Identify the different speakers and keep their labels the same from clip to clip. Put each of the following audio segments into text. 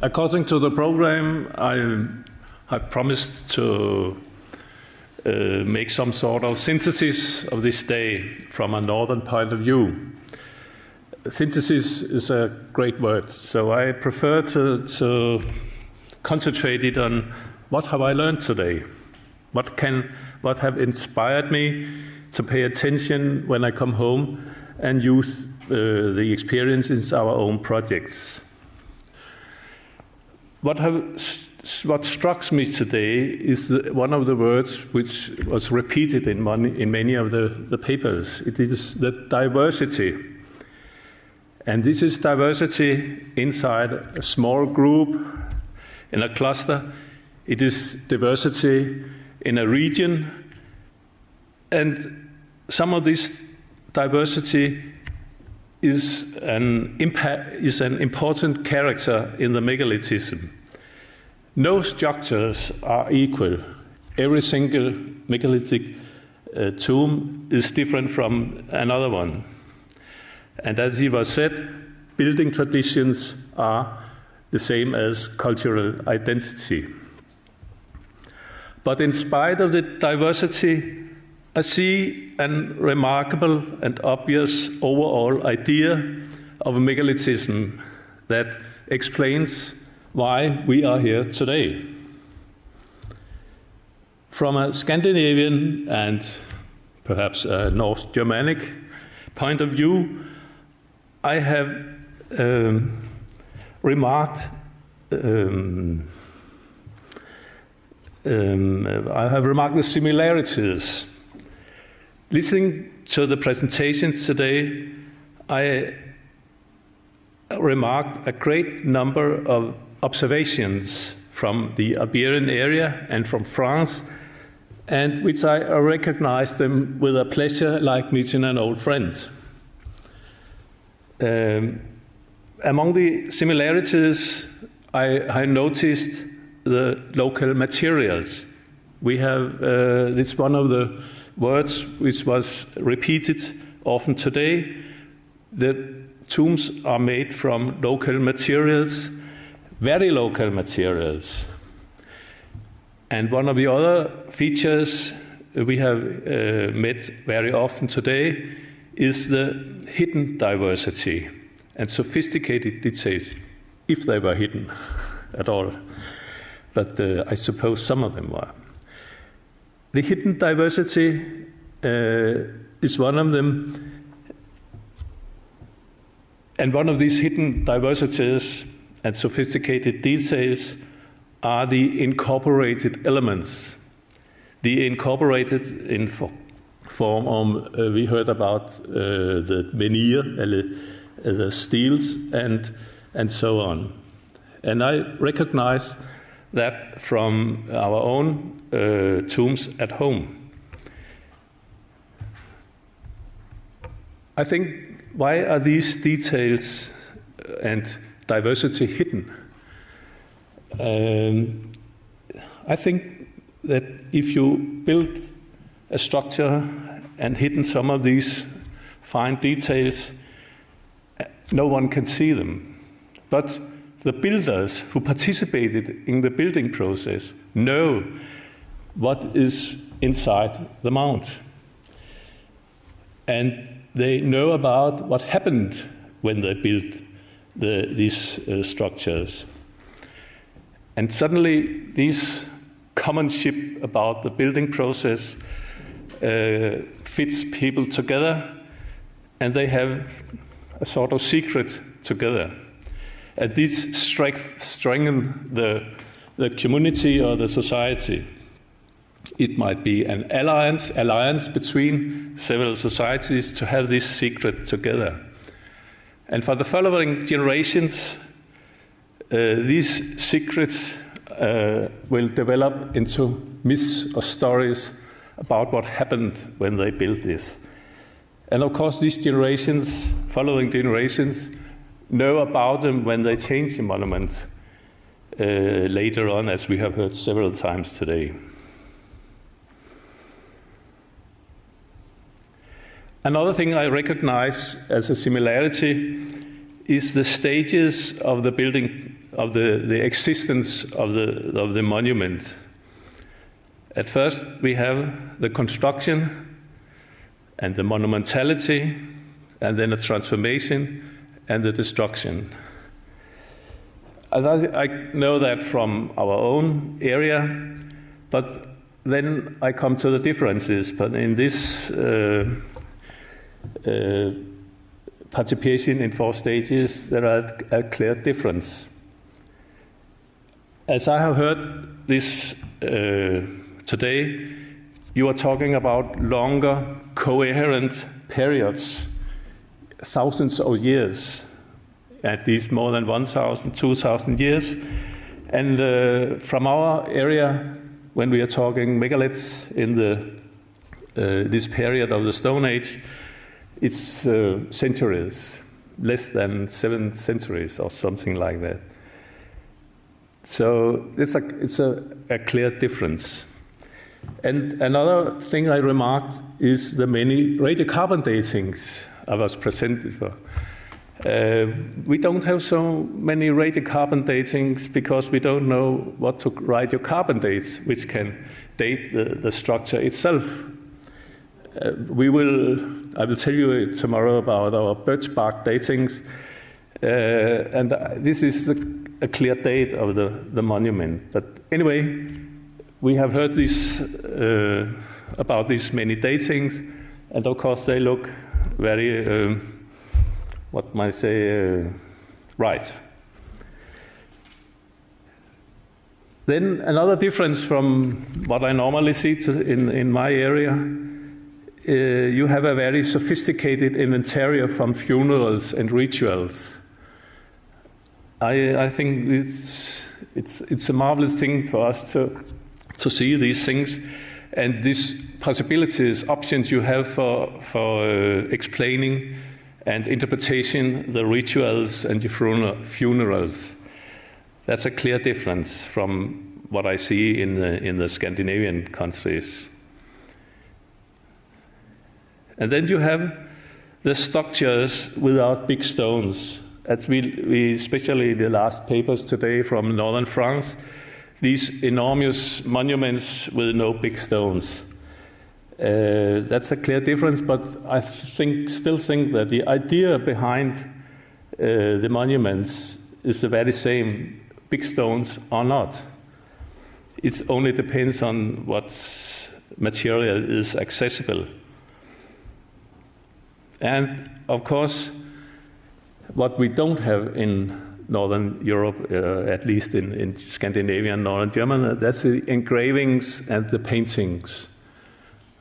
Speaker 1: According to the program, I promised to make some sort of synthesis of this day from a northern point of view. Synthesis is a great word, so I prefer to concentrate it on what have I learned today, what have inspired me to pay attention when I come home and use the experience in our own projects. What struck me today is one of the words which was repeated in many of the papers. It is the diversity. And this is diversity inside a small group, in a cluster. It is diversity in a region. And some of this diversity is an important character in the megalithism. No structures are equal. Every single megalithic tomb is different from another one. And as he was said, building traditions are the same as cultural identity. But in spite of the diversity, I see a remarkable and obvious overall idea of megalithism that explains why we are here today. From a Scandinavian and perhaps a North Germanic point of view, I have remarked the similarities. Listening to the presentations today, I remarked a great number of observations from the Iberian area and from France, and which I recognized them with a pleasure like meeting an old friend. Among the similarities, I noticed the local materials. We have this one of the words which was repeated often today. The tombs are made from local materials, very local materials. And one of the other features we have met very often today is the hidden diversity and sophisticated details, if they were hidden at all. But I suppose some of them were. The hidden diversity is one of them. And one of these hidden diversities and sophisticated details are the incorporated elements. The incorporated in form of, we heard about the veneer, the steels, and so on. And I recognize that from our own tombs at home. I think, why are these details and diversity hidden? I think that if you build a structure and hidden some of these fine details, no one can see them. But the builders who participated in the building process know what is inside the mount. And they know about what happened when they built these structures. And suddenly, this commonship about the building process fits people together, and they have a sort of secret together. And this strengthens the community or the society. It might be an alliance between several societies to have this secret together. And for the following generations, these secrets will develop into myths or stories about what happened when they built this. And of course, these generations, following generations, know about them when they change the monument later on, as we have heard several times today. Another thing I recognize as a similarity is the stages of the building of the existence of the monument. At first, we have the construction and the monumentality, and then the transformation and the destruction. And I know that from our own area, but then I come to the differences. But in this participation in 4 stages, there are a clear difference. As I have heard this today, you are talking about longer, coherent periods, thousands of years, at least more than 1,000, 2,000 years. And from our area, when we are talking megaliths in this period of the Stone Age, it's centuries, less than 7 centuries or something like that. So it's a clear difference. And another thing I remarked is the many radiocarbon datings I was presented for. We don't have so many radiocarbon datings because we don't know what to radiocarbon date, which can date the structure itself. I will tell you tomorrow about our birch bark datings, and this is a clear date of the monument. But anyway, we have heard this about these many datings, and of course they look very, what might I say, right. Then another difference from what I normally see in my area, you have a very sophisticated inventory from funerals and rituals. I think it's a marvelous thing for us to see these things and these possibilities, options you have for explaining and interpretation the rituals and the funerals. That's a clear difference from what I see in the Scandinavian countries. And then you have the structures without big stones. As we especially the last papers today from northern France, these enormous monuments with no big stones. That's a clear difference, but I still think that the idea behind the monuments is the very same, big stones or not. It only depends on what material is accessible. And of course, what we don't have in Northern Europe, at least in Scandinavia and Northern Germany, that's the engravings and the paintings.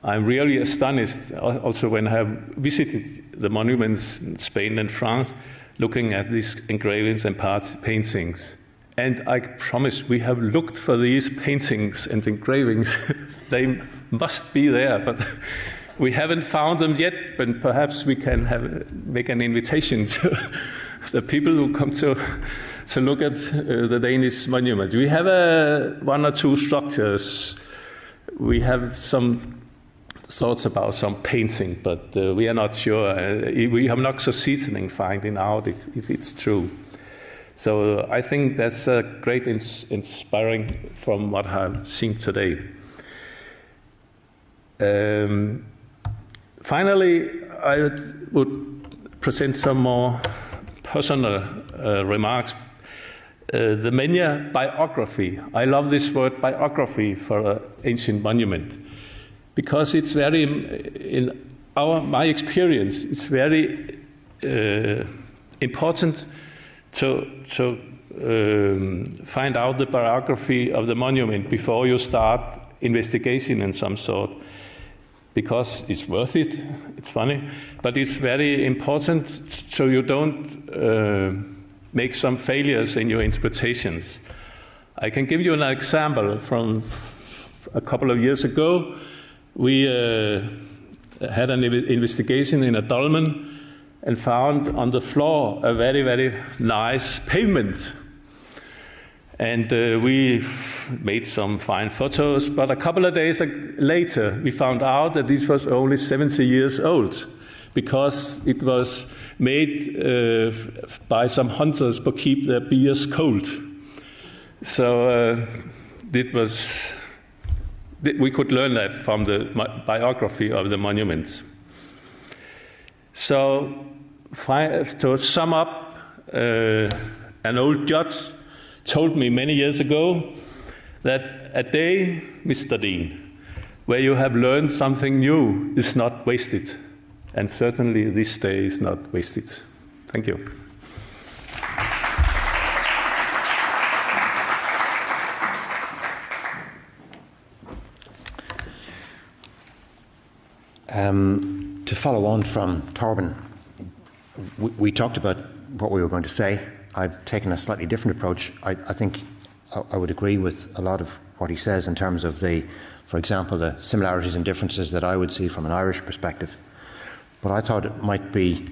Speaker 1: I'm really astonished also when I have visited the monuments in Spain and France, looking at these engravings and paintings. And I promise we have looked for these paintings and engravings. They must be there, but we haven't found them yet, but perhaps we can make an invitation to the people who come to look at the Danish monument. We have 1 or 2 structures. We have some thoughts about some painting, but we are not sure. We have not succeeded in finding out if it's true. So I think that's a great inspiring from what I've seen today. Finally, I would present some more personal remarks. The Menya biography. I love this word biography for an ancient monument because it's very, in my experience, it's very important to find out the biography of the monument before you start investigation in some sort. Because it's worth it, it's funny, but it's very important so you don't make some failures in your interpretations. I can give you an example from a couple of years ago. We had an investigation in a dolmen and found on the floor a very, very nice pavement. And we made some fine photos, but a couple of days later, we found out that this was only 70 years old because it was made by some hunters to keep their beers cold. So we could learn that from the biography of the monument. So to sum up, an old judge told me many years ago that a day, Mr. Dehn, where you have learned something new is not wasted. And certainly this day is not wasted. Thank you.
Speaker 2: To follow on from Torben, we talked about what we were going to say. I've taken a slightly different approach. I think I would agree with a lot of what he says in terms of for example, the similarities and differences that I would see from an Irish perspective. But I thought it might be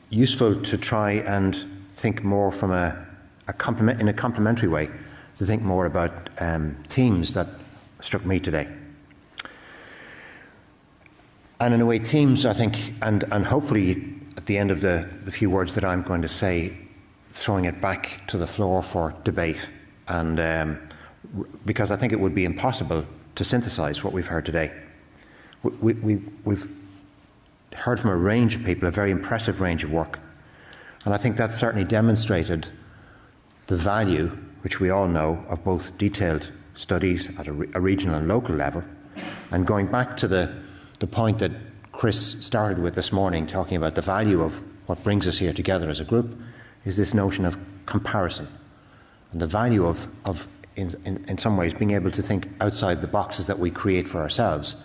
Speaker 2: useful to try and think more from in a complementary way, to think more about themes that struck me today. And in a way, themes, I think, and hopefully at the end of the few words that I'm going to say, throwing it back to the floor for debate, and because I think it would be impossible to synthesise what we've heard today. We've heard from a range of people, a very impressive range of work, and I think that certainly demonstrated the value, which we all know, of both detailed studies at a regional and local level, and going back to the point that Chris started with this morning, talking about the value of what brings us here together as a group, is this notion of comparison and the value of in some ways being able to think outside the boxes that we create for ourselves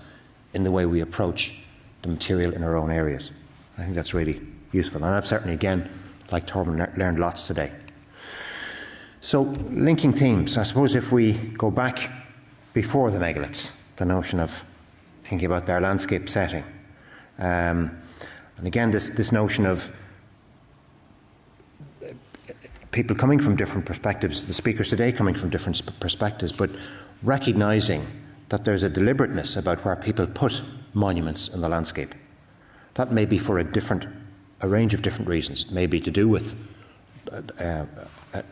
Speaker 2: in the way we approach the material in our own areas. I think that's really useful, and I've certainly, again, like Torben, learned lots today. So, linking themes, I suppose if we go back before the megaliths, the notion of thinking about their landscape setting, and again this notion of people coming from different perspectives, the speakers today coming from different perspectives, but recognising that there's a deliberateness about where people put monuments in the landscape. That may be for a range of different reasons. It may be to do with a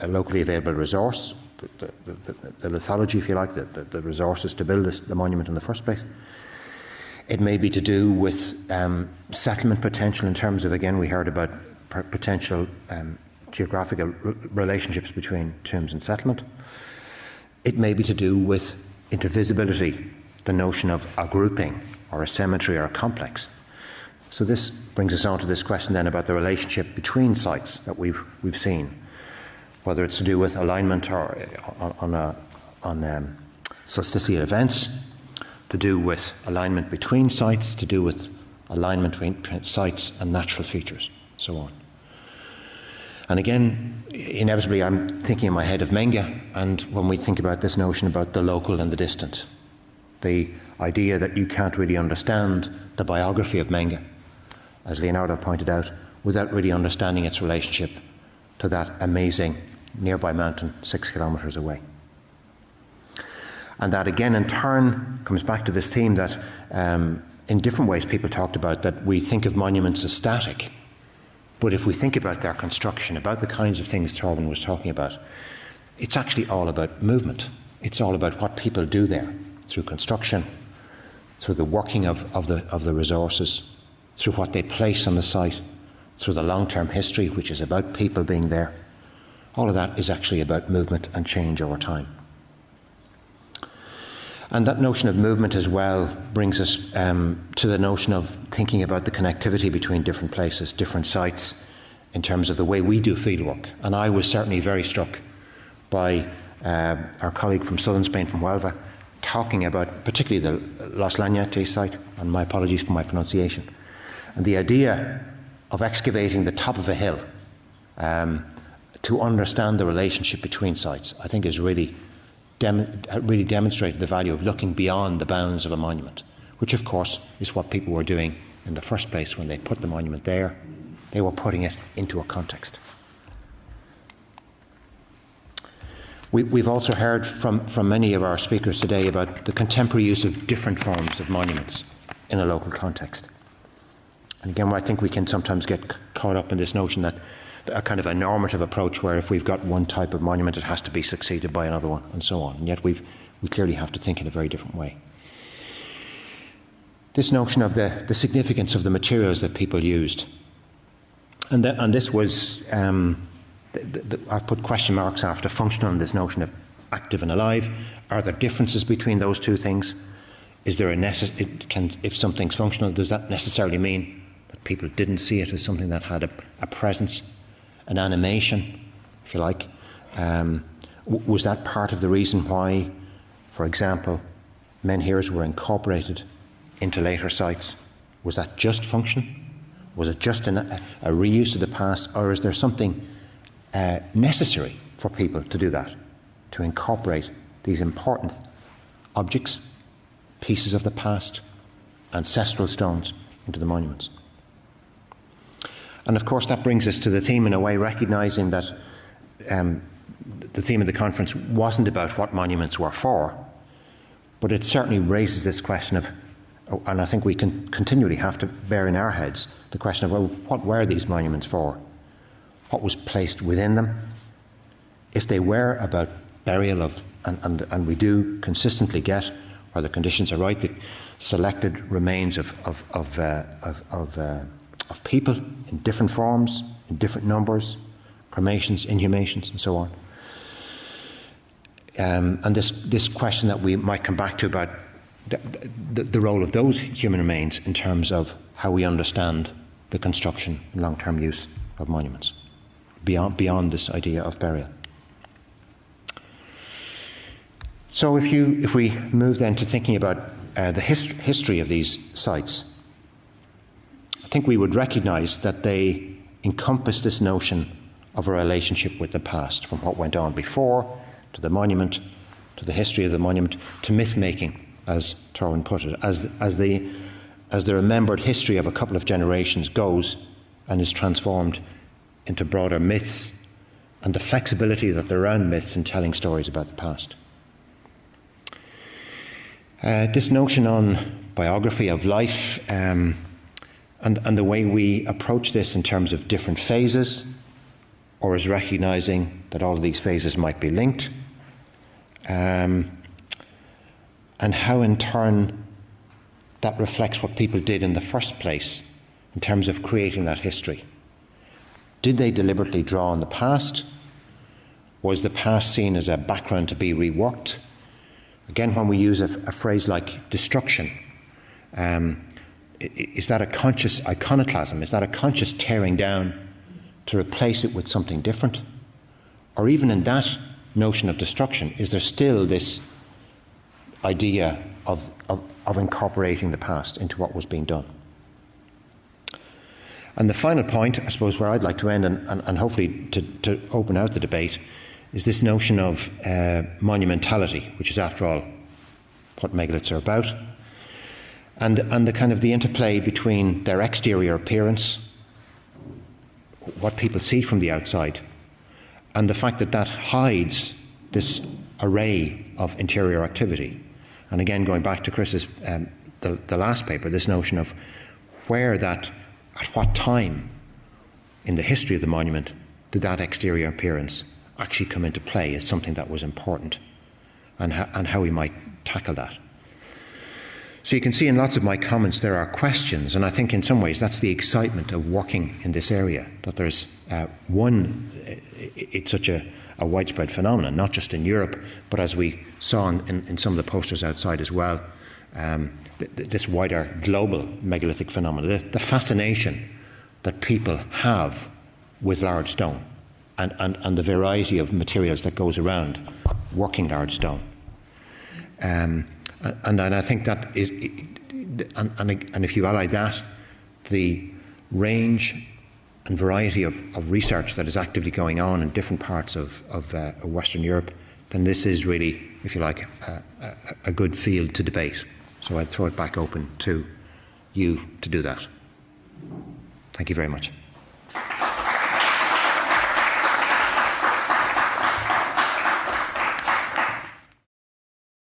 Speaker 2: locally available resource, the lithology, if you like, the resources to build the monument in the first place. It may be to do with settlement potential in terms of, again, we heard about potential geographical relationships between tombs and settlement. It may be to do with intervisibility, the notion of a grouping or a cemetery or a complex. So this brings us on to this question then about the relationship between sites that we've seen, whether it's to do with alignment or on solstitial events, to do with alignment between sites, to do with alignment between sites and natural features, so on. And again, inevitably, I'm thinking in my head of Menge, and when we think about this notion about the local and the distant, the idea that you can't really understand the biography of Menge, as Leonardo pointed out, without really understanding its relationship to that amazing nearby mountain 6 kilometres away. And that again, in turn, comes back to this theme that in different ways people talked about, that we think of monuments as static. But if we think about their construction, about the kinds of things Torben was talking about, it's actually all about movement. It's all about what people do there, through construction, through the working of the resources, through what they place on the site, through the long-term history, which is about people being there. All of that is actually about movement and change over time. And that notion of movement as well brings us to the notion of thinking about the connectivity between different places, different sites, in terms of the way we do fieldwork. And I was certainly very struck by our colleague from southern Spain, from Huelva, talking about particularly the Los Llanetes site, and my apologies for my pronunciation, and the idea of excavating the top of a hill to understand the relationship between sites, I think is really demonstrated the value of looking beyond the bounds of a monument, which of course is what people were doing in the first place when they put the monument there. They were putting it into a context. We've also heard from many of our speakers today about the contemporary use of different forms of monuments in a local context. And again, I think we can sometimes get caught up in this notion that a kind of a normative approach where if we've got one type of monument, it has to be succeeded by another one, and so on. And yet we clearly have to think in a very different way. This notion of the significance of the materials that people used. And this was, I've put question marks after function on this notion of active and alive. Are there differences between those two things? Is there if something's functional, does that necessarily mean that people didn't see it as something that had a presence, an animation, if you like? Was that part of the reason why, for example, menhirs were incorporated into later sites? Was that just function? Was it just a reuse of the past, or is there something necessary for people to do that, to incorporate these important objects, pieces of the past, ancestral stones into the monuments? And of course that brings us to the theme, in a way, recognising that the theme of the conference wasn't about what monuments were for, but it certainly raises this question of, and I think we can continually have to bear in our heads the question of, well, what were these monuments for? What was placed within them? If they were about burial of, and we do consistently get, where the conditions are right, the selected remains of people in different forms, in different numbers, cremations, inhumations, and so on. And this question that we might come back to about the role of those human remains in terms of how we understand the construction and long-term use of monuments, beyond this idea of burial. So if we move then to thinking about the history of these sites, I think we would recognise that they encompass this notion of a relationship with the past, from what went on before, to the monument, to the history of the monument, to myth-making, as Torben put it, as the remembered history of a couple of generations goes and is transformed into broader myths, and the flexibility that there around myths in telling stories about the past. This notion on biography of life, and the way we approach this in terms of different phases, or as recognising that all of these phases might be linked, and how in turn that reflects what people did in the first place in terms of creating that history. Did they deliberately draw on the past? Was the past seen as a background to be reworked? Again, when we use a phrase like destruction, is that a conscious iconoclasm? Is that a conscious tearing down to replace it with something different? Or even in that notion of destruction, is there still this idea of incorporating the past into what was being done? And the final point, I suppose, where I'd like to end and hopefully to open out the debate, is this notion of monumentality, which is, after all, what megaliths are about, and the kind of the interplay between their exterior appearance, what people see from the outside, and the fact that that hides this array of interior activity. And again, going back to Chris's the last paper, this notion of where that, at what time in the history of the monument did that exterior appearance actually come into play as something that was important, and how we might tackle that. So you can see in lots of my comments there are questions, and I think in some ways that's the excitement of working in this area, that there's it's such a widespread phenomenon, not just in Europe, but as we saw in some of the posters outside as well, this wider global megalithic phenomenon, the fascination that people have with large stone, and the variety of materials that goes around working large stone. And I think that is, and if you ally that, the range and variety of research that is actively going on in different parts of Western Europe, then this is really, if you like, a good field to debate. So I'd throw it back open to you to do that. Thank you very much.